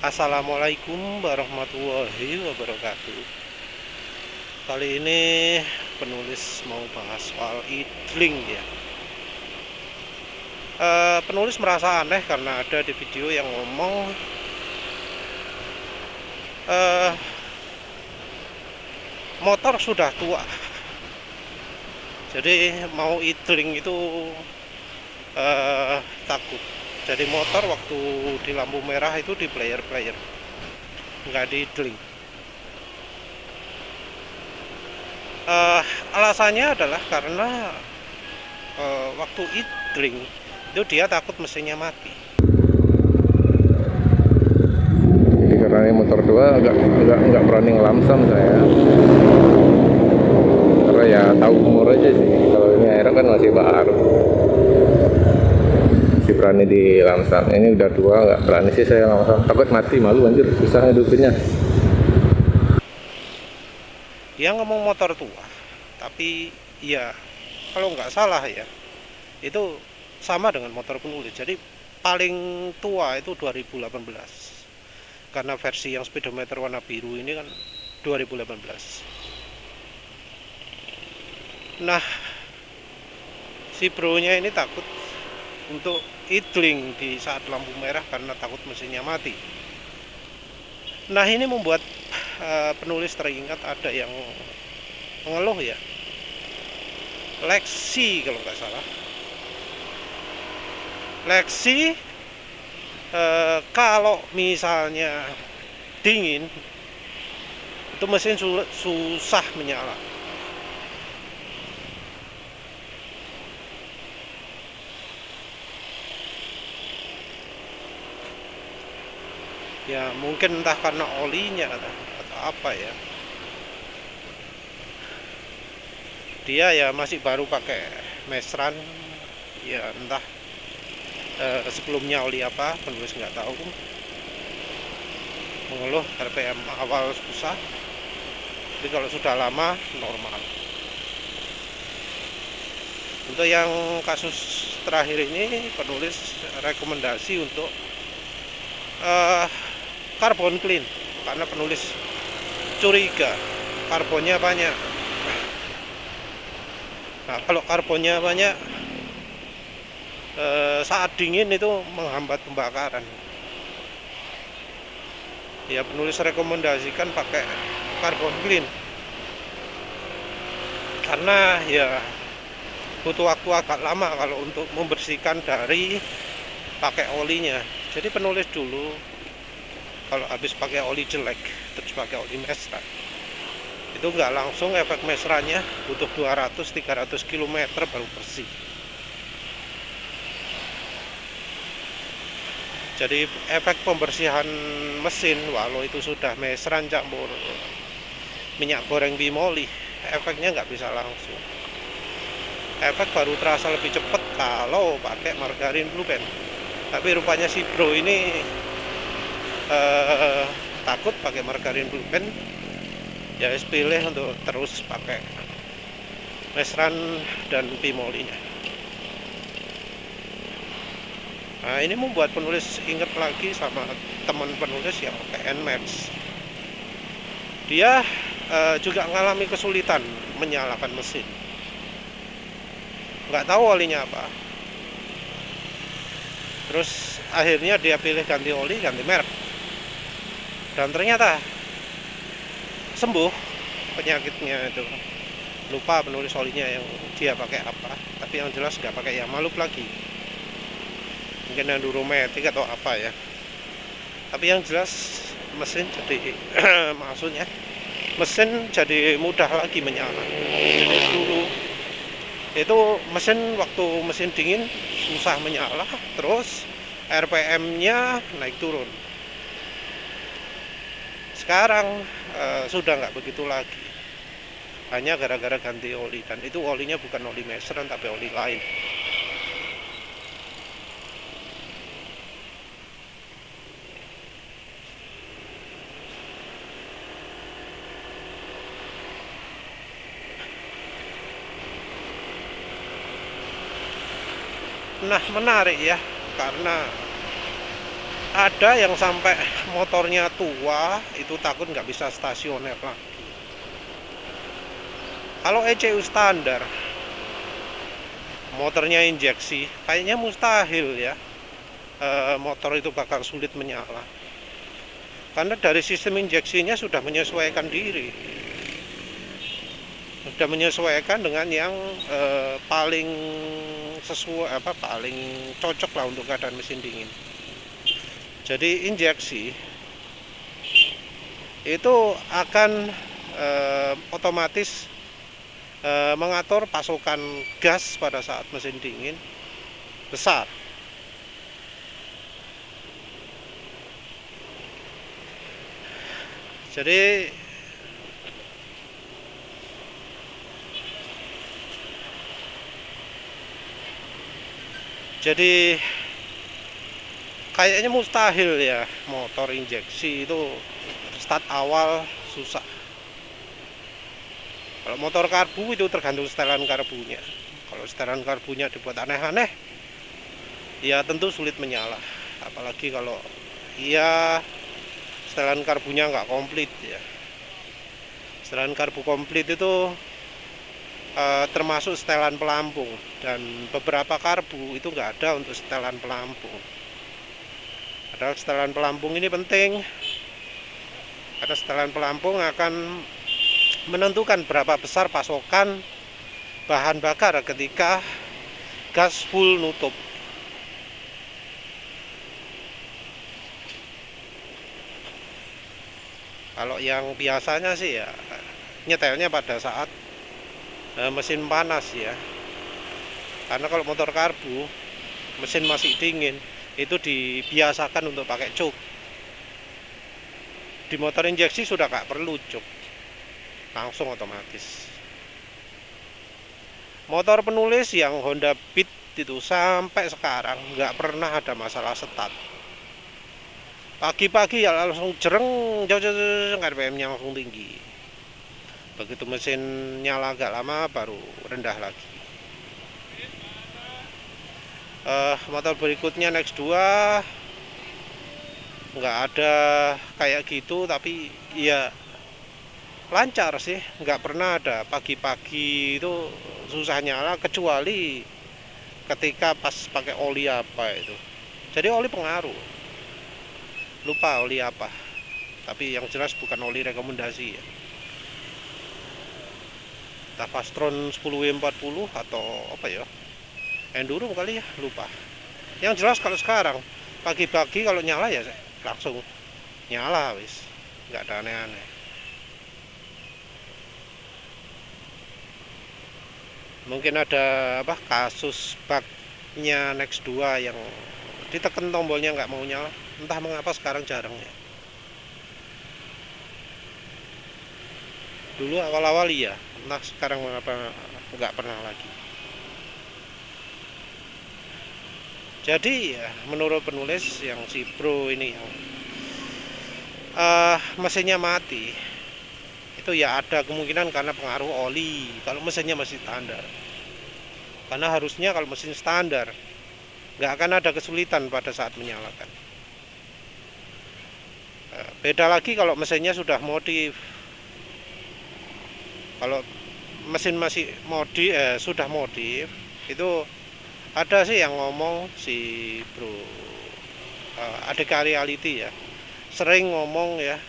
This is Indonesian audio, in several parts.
Assalamualaikum warahmatullahi wabarakatuh. Kali ini penulis mau bahas soal idling ya. Penulis merasa aneh karena ada di video yang ngomong eh, motor sudah tua. Jadi mau idling itu takut. Jadi motor waktu di lampu merah itu di player-player, nggak di idling. Alasannya adalah karena waktu idling itu dia takut mesinnya mati. Jadi karena ini motor tua agak berani ngelamsam saya, karena ya tahu umur aja sih. Kalau ini aero kan masih baru, masih berani di lamsam. Ini udah tua, nggak berani sih saya lamsam, takut mati, malu anjir, susah hidupinnya. Dia ngomong motor tua, tapi ya kalau nggak salah ya itu sama dengan motor penulis. Jadi paling tua itu 2018, karena versi yang speedometer warna biru ini kan 2018. Nah, si bronya ini takut untuk idling di saat lampu merah karena takut mesinnya mati. Nah, ini membuat penulis teringat ada yang mengeluh ya, Lexi kalau nggak salah. Lexi kalau misalnya dingin itu mesin susah menyala. Ya mungkin entah karena olinya atau apa ya. Dia ya masih baru pakai mesran, ya entah sebelumnya oli apa, penulis nggak tahu. Mengeluh RPM awal susah, tapi kalau sudah lama normal. Untuk yang kasus terakhir ini penulis rekomendasi untuk carbon clean, karena penulis curiga karbonnya banyak. Nah, kalau karbonnya banyak saat dingin itu menghambat pembakaran. Ya penulis rekomendasikan pakai carbon clean, karena ya butuh waktu agak lama kalau untuk membersihkan dari pakai olinya. Jadi penulis dulu kalau habis pakai oli jelek terus pakai oli mesra, itu nggak langsung efek mesranya, butuh 200-300 km baru bersih. Jadi efek pembersihan mesin walau itu sudah mesran campur minyak goreng bimoli, efeknya nggak bisa langsung. Efek baru terasa lebih cepat kalau pakai margarin blue pen. Tapi rupanya si bro ini takut pakai margarin blue pen, ya pilih untuk terus pakai mesran dan bimolinya. Nah, ini membuat penulis ingat lagi sama teman penulis yang pakai NMAX. Dia juga mengalami kesulitan menyalakan mesin, nggak tahu olinya apa. Terus akhirnya dia pilih ganti oli, ganti merek, dan ternyata sembuh penyakitnya itu. Lupa penulis olinya yang dia pakai apa, tapi yang jelas nggak pakai Yamalup lagi, mungkin Enduromatic atau apa ya. Tapi yang jelas mesin jadi maksudnya mesin jadi mudah lagi menyala. Jadi dulu itu mesin waktu mesin dingin susah menyala, terus RPM-nya naik turun. Sekarang sudah nggak begitu lagi, hanya gara-gara ganti oli, dan itu olinya bukan oli mesran tapi oli lain. Nah, menarik ya, karena Ada yang sampai motornya tua itu takut nggak bisa stasioner lagi. Kalau ECU standar, motornya injeksi, kayaknya mustahil ya, motor itu bakal sulit menyala. Karena dari sistem injeksinya sudah menyesuaikan diri, sudah menyesuaikan dengan yang paling sesuai, paling cocok lah untuk keadaan mesin dingin. Jadi injeksi itu akan otomatis mengatur pasokan gas pada saat mesin dingin besar. Jadi kayaknya mustahil ya motor injeksi itu start awal susah. Kalau motor karbu itu tergantung setelan karbunya. Kalau setelan karbunya dibuat aneh-aneh, ya tentu sulit menyala. Apalagi kalau ya setelan karbunya nggak komplit ya. Setelan karbu komplit itu termasuk setelan pelampung, dan beberapa karbu itu nggak ada untuk setelan pelampung. Padahal setelan pelampung ini penting, karena setelan pelampung akan menentukan berapa besar pasokan bahan bakar ketika gas full nutup. Kalau yang biasanya sih ya nyetelnya pada saat mesin panas ya. Karena kalau motor karbu, mesin masih dingin, itu dibiasakan untuk pakai cuk. Di motor injeksi sudah nggak perlu cuk, langsung otomatis. Motor penulis yang Honda Beat itu sampai sekarang nggak pernah ada masalah setat. Pagi-pagi ya langsung jereng, RPM-nya langsung tinggi. Begitu mesin nyala agak lama baru rendah lagi. Motor berikutnya Next 2 nggak ada kayak gitu, tapi ya lancar sih, nggak pernah ada pagi-pagi itu susah nyala, kecuali ketika pas pakai oli apa itu. Jadi oli pengaruh, lupa oli apa, tapi yang jelas bukan oli rekomendasi ya. Tavastron 10W40 atau apa ya, Enduro kali ya, lupa. Yang jelas kalau sekarang pagi-pagi kalau nyala ya langsung nyala wis, nggak ada aneh-aneh. Mungkin ada kasus bugnya Next 2 yang ditekan tombolnya nggak mau nyala, entah mengapa sekarang jarang ya. Dulu awal-awal iya, entah sekarang mengapa nggak pernah lagi. Jadi ya menurut penulis yang si Bro ini yang mesinnya mati, itu ya ada kemungkinan karena pengaruh oli kalau mesinnya masih standar. Karena harusnya kalau mesin standar nggak akan ada kesulitan pada saat menyalakan. Beda lagi kalau mesinnya sudah modif. Kalau mesin masih sudah modif, itu ada sih yang ngomong si Bro ADK Reality ya, sering ngomong ya,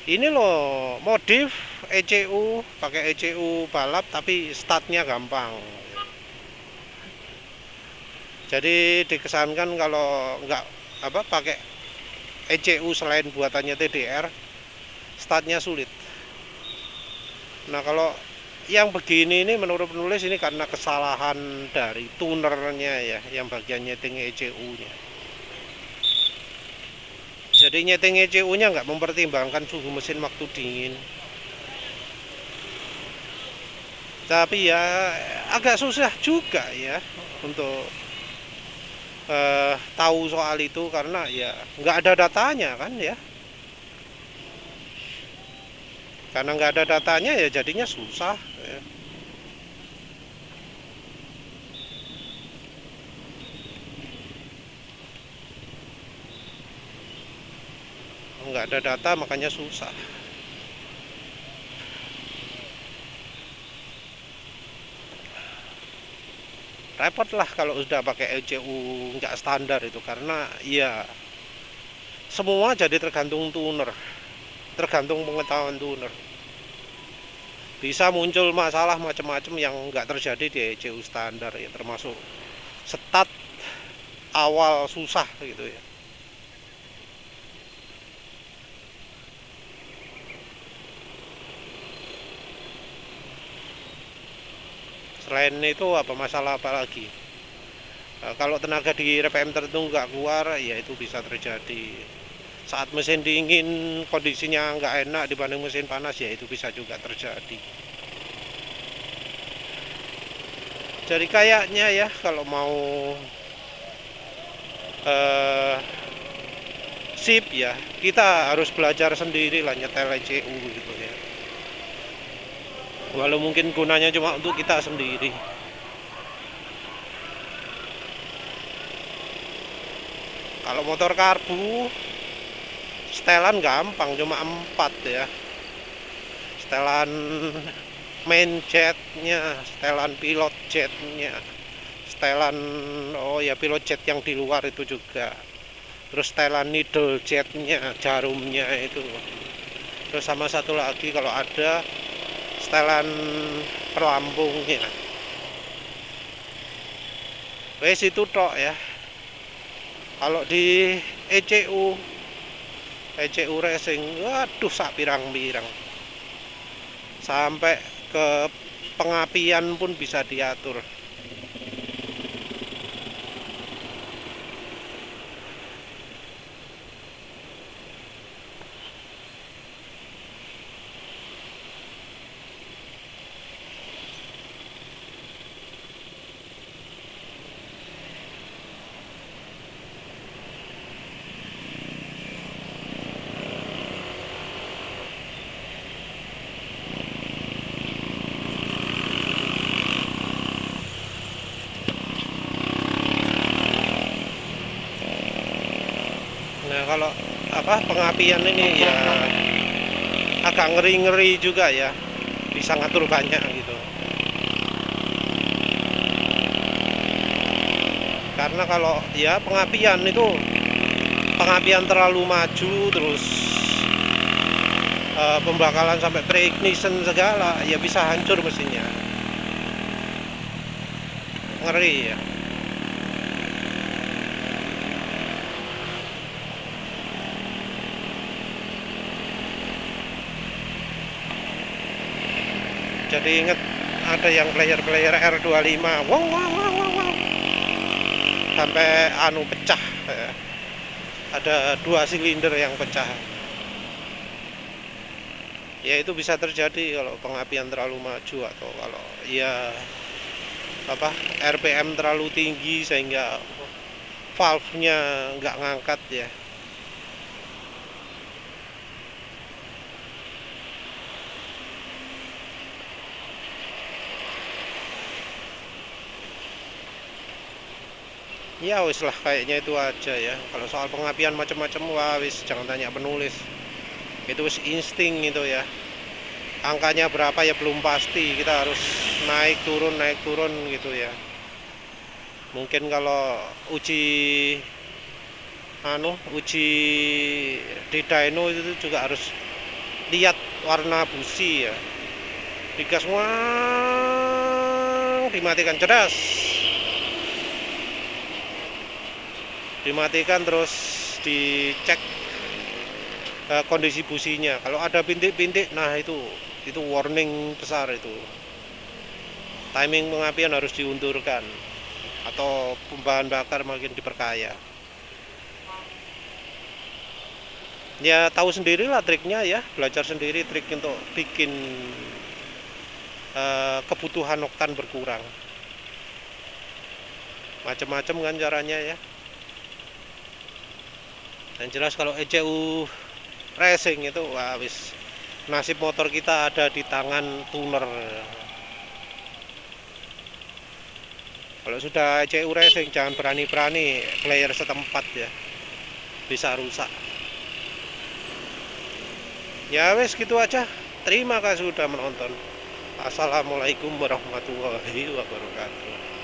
ini loh modif ECU, pakai ECU balap tapi startnya gampang. Jadi dikesankan kalau nggak pakai ECU selain buatannya TDR, startnya sulit. Nah kalau yang begini ini menurut penulis ini karena kesalahan dari tunernya ya, yang bagian nyeting ECU-nya. Jadi nyeting ECU-nya nggak mempertimbangkan suhu mesin waktu dingin. Tapi ya agak susah juga ya untuk tahu soal itu, karena ya nggak ada datanya kan ya. Karena nggak ada datanya ya jadinya susah ya. nggak ada data makanya susah. Repot lah kalau sudah pakai ECU nggak standar itu, karena ya semua jadi tergantung tuner, tergantung pengetahuan tuner. Bisa muncul masalah macam-macam yang nggak terjadi di ECU standar ya, termasuk start awal susah gitu ya. Selain itu apa masalah apa lagi? Kalau tenaga di RPM tertentu nggak keluar, ya itu bisa terjadi. Saat mesin dingin kondisinya nggak enak dibanding mesin panas, ya itu bisa juga terjadi. Jadi kayaknya ya kalau mau sip ya, kita harus belajar sendiri lah nyetel ECU gitu ya. Walau mungkin gunanya cuma untuk kita sendiri. Kalau motor karbu setelan gampang, cuma 4 ya. Setelan main jetnya, setelan pilot jetnya, setelan pilot jet yang di luar itu juga, terus setelan needle jetnya, jarumnya itu, terus sama satu lagi kalau ada setelan pelambungnya. Wes itu tok ya. Kalau di ECU racing, waduh sak pirang-pirang, sampai ke pengapian pun bisa diatur. Nah kalau pengapian ini ya agak ngeri-ngeri juga ya, bisa ngatur banyak gitu. Karena kalau ya pengapian itu, pengapian terlalu maju, terus pembakalan sampai pre-ignition segala, ya bisa hancur mesinnya. Ngeri ya. Jadi inget ada yang player R25, wow, wow, wow, wow, wow, sampai pecah ya. Ada 2 silinder yang pecah. Ya itu bisa terjadi kalau pengapian terlalu maju, atau kalau ya RPM terlalu tinggi sehingga valve-nya nggak ngangkat ya. Ya wis lah, kayaknya itu aja ya. Kalau soal pengapian macam-macam, wah wis jangan tanya penulis. Itu wis insting itu ya. Angkanya berapa ya belum pasti, kita harus naik turun gitu ya. Mungkin kalau uji di dyno itu juga harus lihat warna busi ya. Digas, wah, dimatikan, cedas, dimatikan, terus dicek kondisi businya. Kalau ada bintik-bintik, nah itu warning besar itu. Timing pengapian harus diundurkan, atau bahan bakar makin diperkaya. Ya tahu sendirilah triknya ya, belajar sendiri trik untuk bikin kebutuhan oktan berkurang. Macam-macam kan caranya ya. Dan jelas kalau ECU racing itu, wah wis, nasib motor kita ada di tangan tuner. Kalau sudah ECU racing jangan berani-berani player setempat ya, bisa rusak. Ya wes gitu aja. Terima kasih sudah menonton. Assalamualaikum warahmatullahi wabarakatuh.